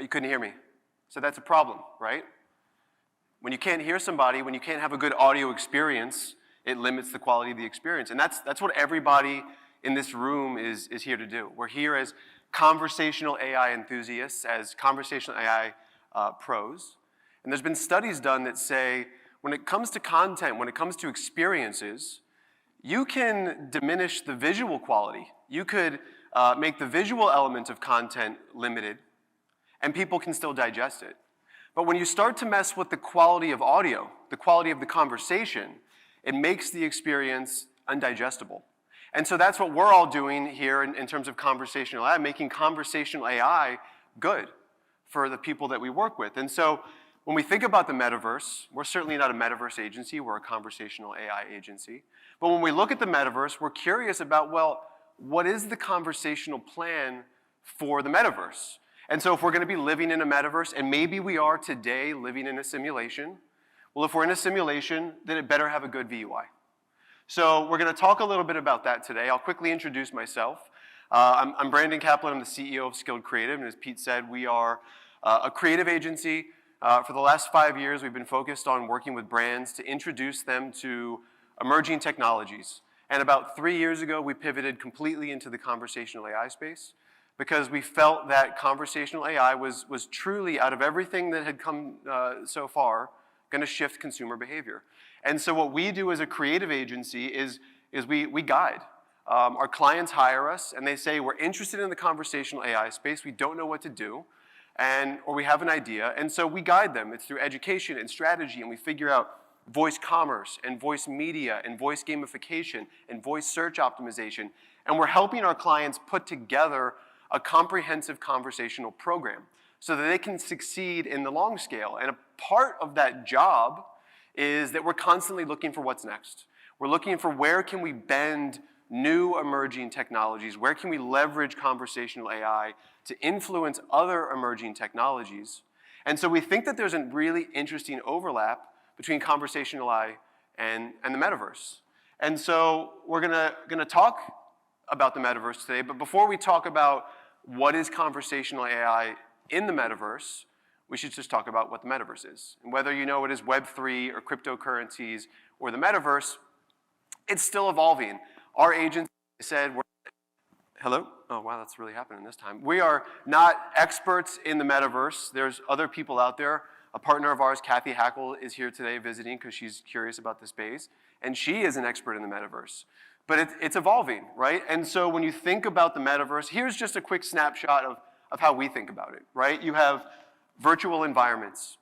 You couldn't hear me. So that's a problem, right? When you can't hear somebody, when you can't have a good audio experience, it limits the quality of the experience. And that's what everybody in this room is here to do. We're here as conversational AI enthusiasts, as conversational AI pros. And there's been studies done that say when it comes to content, when it comes to experiences, you can diminish the visual quality. You could make the visual element of content limited, and people can still digest it. But when you start to mess with the quality of audio, the quality of the conversation, it makes the experience undigestible. And so that's what we're all doing here in terms of conversational AI, making conversational AI good for the people that we work with. And so when we think about the metaverse, we're certainly not a metaverse agency, we're a conversational AI agency. But when we look at the metaverse, we're curious about, well, what is the conversational plan for the metaverse? And so if we're going to be living in a metaverse, and maybe we are today living in a simulation, well, if we're in a simulation, then it better have a good VUI. So we're going to talk a little bit about that today. I'll quickly introduce myself. I'm Brandon Kaplan. I'm the CEO of Skilled Creative, and as Pete said, we are a creative agency. For the last 5 years, we've been focused on working with brands to introduce them to emerging technologies. And about 3 years ago, we pivoted completely into the conversational AI space, because we felt that conversational AI was truly, out of everything that had come so far, going to shift consumer behavior. And so what we do as a creative agency is we guide. Our clients hire us, and they say, we're interested in the conversational AI space, we don't know what to do, or we have an idea, and so we guide them. It's through education and strategy, and we figure out voice commerce, and voice media, and voice gamification, and voice search optimization, and we're helping our clients put together a comprehensive conversational program so that they can succeed in the long scale. And a part of that job is that we're constantly looking for what's next. We're looking for where can we bend new emerging technologies, where can we leverage conversational AI to influence other emerging technologies. And so we think that there's a really interesting overlap between conversational AI and the metaverse. And so we're gonna talk about the metaverse today, but before we talk about what is conversational AI in the metaverse, we should just talk about what the metaverse is. And whether you know it is Web3 or cryptocurrencies or the metaverse, it's still evolving. Our agency said, hello? Oh, wow, that's really happening this time. We are not experts in the metaverse. There's other people out there. A partner of ours, Kathy Hackle, is here today visiting because she's curious about the space, and she is an expert in the metaverse. But it's evolving, right? And so when you think about the metaverse, here's just a quick snapshot of how we think about it, right? You have virtual environments.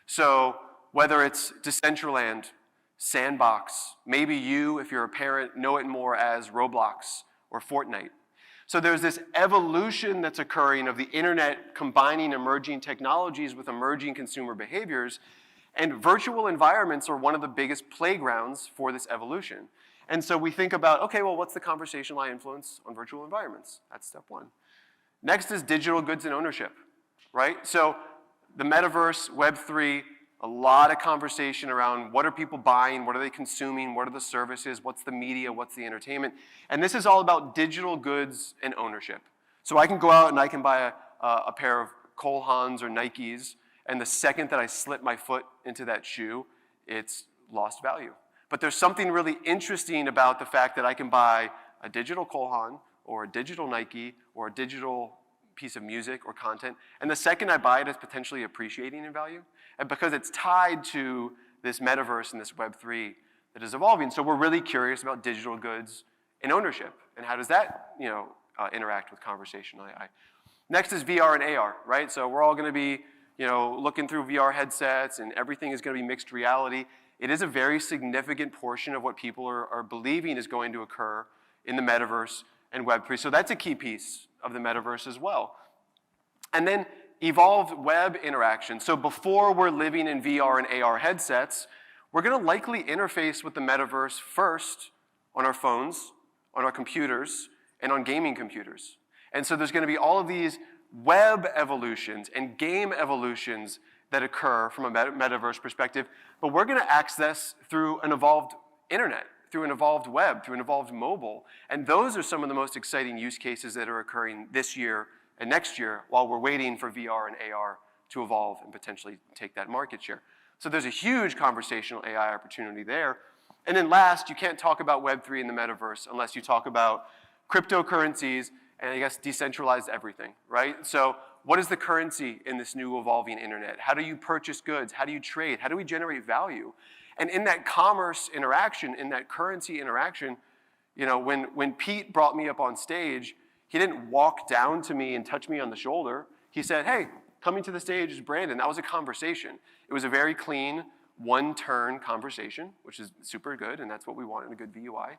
So whether it's Decentraland, Sandbox, maybe you, if you're a parent, know it more as Roblox or Fortnite. So there's this evolution that's occurring of the internet combining emerging technologies with emerging consumer behaviors, and virtual environments are one of the biggest playgrounds for this evolution. And so we think about, okay, well, what's the conversational AI influence on virtual environments? That's step one. Next is digital goods and ownership, right? So the metaverse, Web3, a lot of conversation around what are people buying, what are they consuming, what are the services, what's the media, what's the entertainment. And this is all about digital goods and ownership. So I can go out and I can buy a pair of Cole Haans or Nikes, and the second that I slip my foot into that shoe, it's lost value. But there's something really interesting about the fact that I can buy a digital Cole Haan or a digital Nike or a digital piece of music or content, and the second I buy it, it's potentially appreciating in value, and because it's tied to this metaverse and this Web3 that is evolving. So we're really curious about digital goods and ownership, and how does that interact with conversational AI. Next is VR and AR, right? So we're all going to be looking through VR headsets, and everything is going to be mixed reality. It is a very significant portion of what people are believing is going to occur in the metaverse and Web3. So that's a key piece of the metaverse as well. And then evolved web interaction. So before we're living in VR and AR headsets, we're going to likely interface with the metaverse first on our phones, on our computers, and on gaming computers. And so there's going to be all of these web evolutions and game evolutions that occur from a metaverse perspective, but we're going to access through an evolved internet, through an evolved web, through an evolved mobile, and those are some of the most exciting use cases that are occurring this year and next year while we're waiting for VR and AR to evolve and potentially take that market share. So there's a huge conversational AI opportunity there. And then last, you can't talk about Web3 in the metaverse unless you talk about cryptocurrencies and I guess decentralized everything, right? So what is the currency in this new evolving internet? How do you purchase goods? How do you trade? How do we generate value? And in that commerce interaction, in that currency interaction, you know, when Pete brought me up on stage, he didn't walk down to me and touch me on the shoulder. He said, hey, coming to the stage is Brandon. That was a conversation. It was a very clean, one-turn conversation, which is super good, and that's what we want in a good VUI.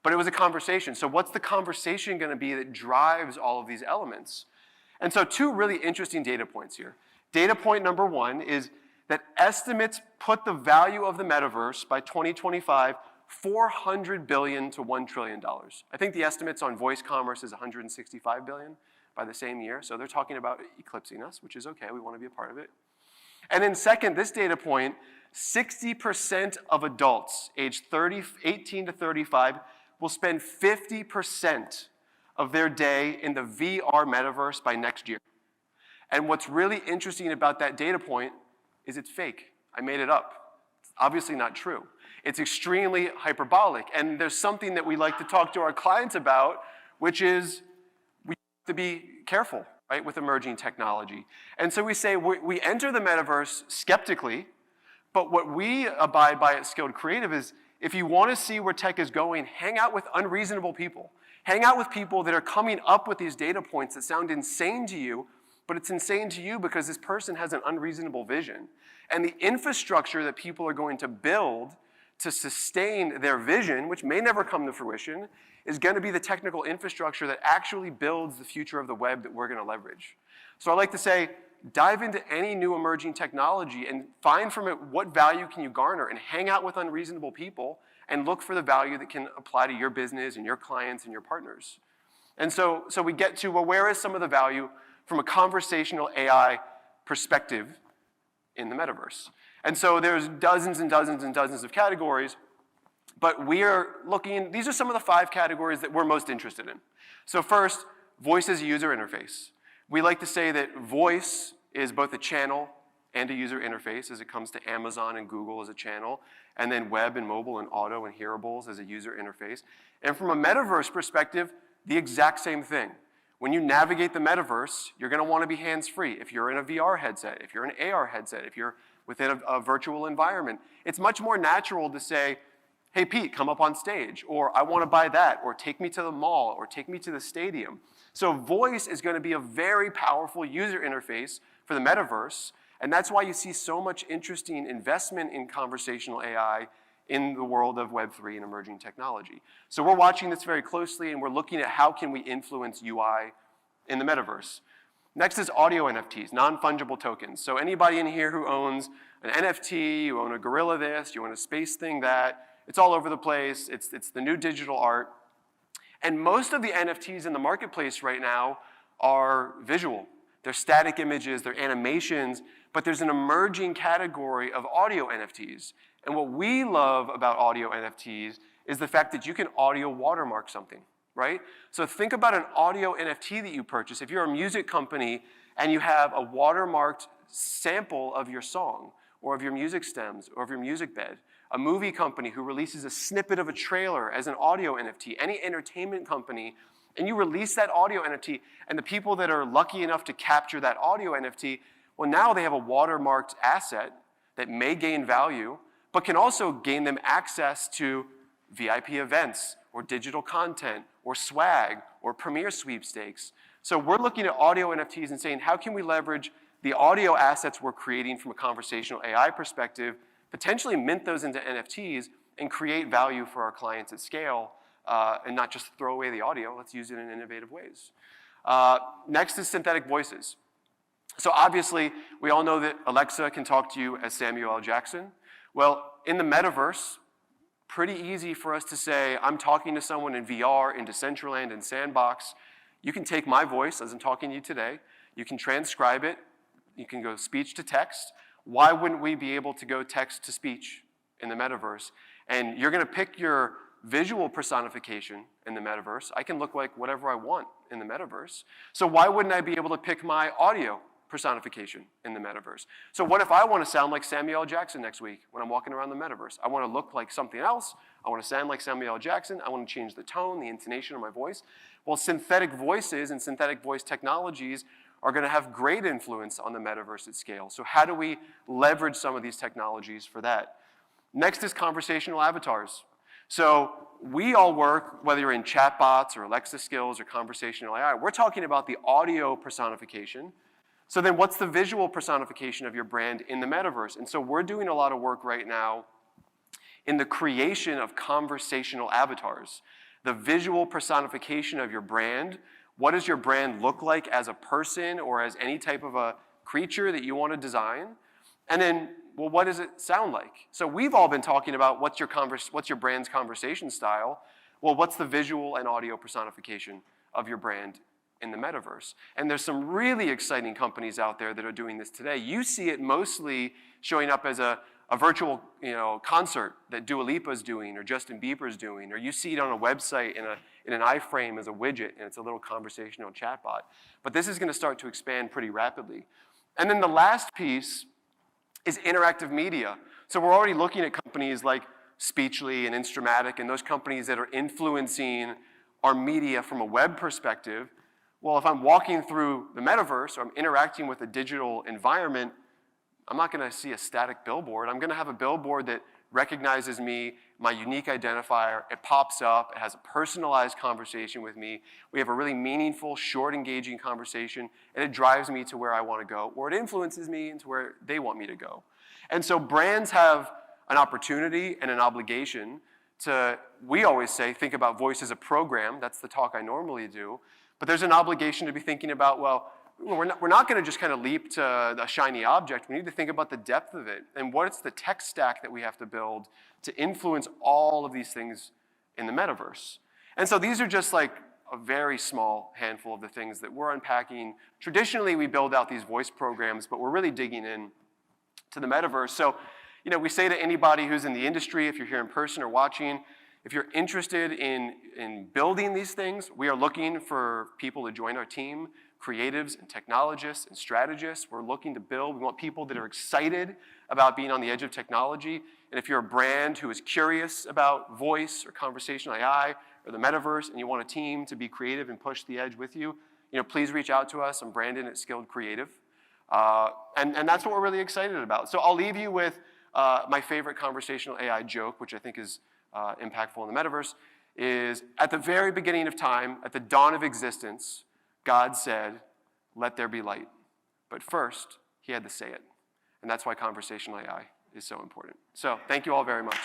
But it was a conversation. So what's the conversation going to be that drives all of these elements? And so two really interesting data points here. Data point number one is that estimates put the value of the metaverse by 2025 $400 billion to $1 trillion. I think the estimates on voice commerce is $165 billion by the same year. So they're talking about eclipsing us, which is okay. We want to be a part of it. And then second, this data point, 60% of adults aged 18 to 35 will spend 50% of their day in the VR metaverse by next year. And what's really interesting about that data point is it's fake. I made it up. It's obviously not true. It's extremely hyperbolic. And there's something that we like to talk to our clients about, which is we have to be careful, right, with emerging technology. And so we say we enter the metaverse skeptically, but what we abide by at Skilled Creative is if you want to see where tech is going, hang out with unreasonable people. Hang out with people that are coming up with these data points that sound insane to you, but it's insane to you because this person has an unreasonable vision. And the infrastructure that people are going to build to sustain their vision, which may never come to fruition, is going to be the technical infrastructure that actually builds the future of the web that we're going to leverage. So I like to say, dive into any new emerging technology and find from it what value can you garner and hang out with unreasonable people and look for the value that can apply to your business and your clients and your partners. And so we get to, well, where is some of the value from a conversational AI perspective in the metaverse? And so there's dozens and dozens and dozens of categories, but we are looking, these are some of the 5 categories that we're most interested in. So first, voice as a user interface. We like to say that voice is both a channel and a user interface as it comes to Amazon and Google as a channel, and then web and mobile and auto and hearables as a user interface. And from a metaverse perspective, the exact same thing. When you navigate the metaverse, you're going to want to be hands-free. If you're in a VR headset, if you're in an AR headset, if you're within a virtual environment, it's much more natural to say, hey, Pete, come up on stage, or I want to buy that, or take me to the mall, or take me to the stadium. So voice is going to be a very powerful user interface for the metaverse, and that's why you see so much interesting investment in conversational AI in the world of Web3 and emerging technology. So we're watching this very closely, and we're looking at how can we influence UI in the metaverse. Next is audio NFTs, non-fungible tokens. So anybody in here who owns an NFT, you own a gorilla this, you own a space thing that, it's all over the place, it's the new digital art. And most of the NFTs in the marketplace right now are visual. They're static images, they're animations, but there's an emerging category of audio NFTs. And what we love about audio NFTs is the fact that you can audio watermark something, right? So think about an audio NFT that you purchase. If you're a music company and you have a watermarked sample of your song, or of your music stems, or of your music bed, a movie company who releases a snippet of a trailer as an audio NFT, any entertainment company, and you release that audio NFT, and the people that are lucky enough to capture that audio NFT, well, now they have a watermarked asset that may gain value, but can also gain them access to VIP events, or digital content, or swag, or premiere sweepstakes. So we're looking at audio NFTs and saying, how can we leverage the audio assets we're creating from a conversational AI perspective, potentially mint those into NFTs, and create value for our clients at scale, and not just throw away the audio, let's use it in innovative ways. Next is synthetic voices. So obviously, we all know that Alexa can talk to you as Samuel L. Jackson. Well, in the metaverse, pretty easy for us to say, I'm talking to someone in VR, in Decentraland, in Sandbox. You can take my voice as I'm talking to you today. You can transcribe it. You can go speech to text. Why wouldn't we be able to go text to speech in the metaverse? And you're going to pick your visual personification in the metaverse. I can look like whatever I want in the metaverse. So why wouldn't I be able to pick my audio personification in the metaverse? So what if I want to sound like Samuel L. Jackson next week when I'm walking around the metaverse? I want to look like something else. I want to sound like Samuel L. Jackson. I want to change the tone, the intonation of my voice. Well, synthetic voices and synthetic voice technologies are going to have great influence on the metaverse at scale. So how do we leverage some of these technologies for that? Next is conversational avatars. So we all work, whether you're in chatbots or Alexa skills or conversational AI, we're talking about the audio personification. So then what's the visual personification of your brand in the metaverse? And so we're doing a lot of work right now in the creation of conversational avatars. The visual personification of your brand. What does your brand look like as a person or as any type of a creature that you want to design? And then, well, what does it sound like? So we've all been talking about what's your brand's conversation style. Well, what's the visual and audio personification of your brand in the metaverse? And there's some really exciting companies out there that are doing this today. You see it mostly showing up as a virtual concert that Dua Lipa's doing or Justin Bieber's doing, or you see it on a website in an iframe as a widget, and it's a little conversational chatbot. But this is going to start to expand pretty rapidly. And then the last piece is interactive media. So we're already looking at companies like Speechly and Instramatic and those companies that are influencing our media from a web perspective. Well, if I'm walking through the metaverse or I'm interacting with a digital environment, I'm not going to see a static billboard. I'm going to have a billboard that recognizes me, my unique identifier. It pops up. It has a personalized conversation with me. We have a really meaningful, short, engaging conversation, and it drives me to where I want to go, or it influences me into where they want me to go. And so brands have an opportunity and an obligation to, we always say, think about voice as a program. That's the talk I normally do. But there's an obligation to be thinking about, well, we're not going to just kind of leap to a shiny object. We need to think about the depth of it and what's the tech stack that we have to build to influence all of these things in the metaverse. And so these are just like a very small handful of the things that we're unpacking. Traditionally, we build out these voice programs, but we're really digging in to the metaverse. So, we say to anybody who's in the industry, if you're here in person or watching, if you're interested in building these things, we are looking for people to join our team. Creatives and technologists and strategists. We're looking to build. We want people that are excited about being on the edge of technology. And if you're a brand who is curious about voice or conversational AI or the metaverse and you want a team to be creative and push the edge with you, please reach out to us. I'm Brandon at Skilled Creative. And that's what we're really excited about. So I'll leave you with my favorite conversational AI joke, which I think is impactful in the metaverse, is at the very beginning of time, at the dawn of existence, God said, "Let there be light." But first, he had to say it. And that's why conversational AI is so important. So thank you all very much.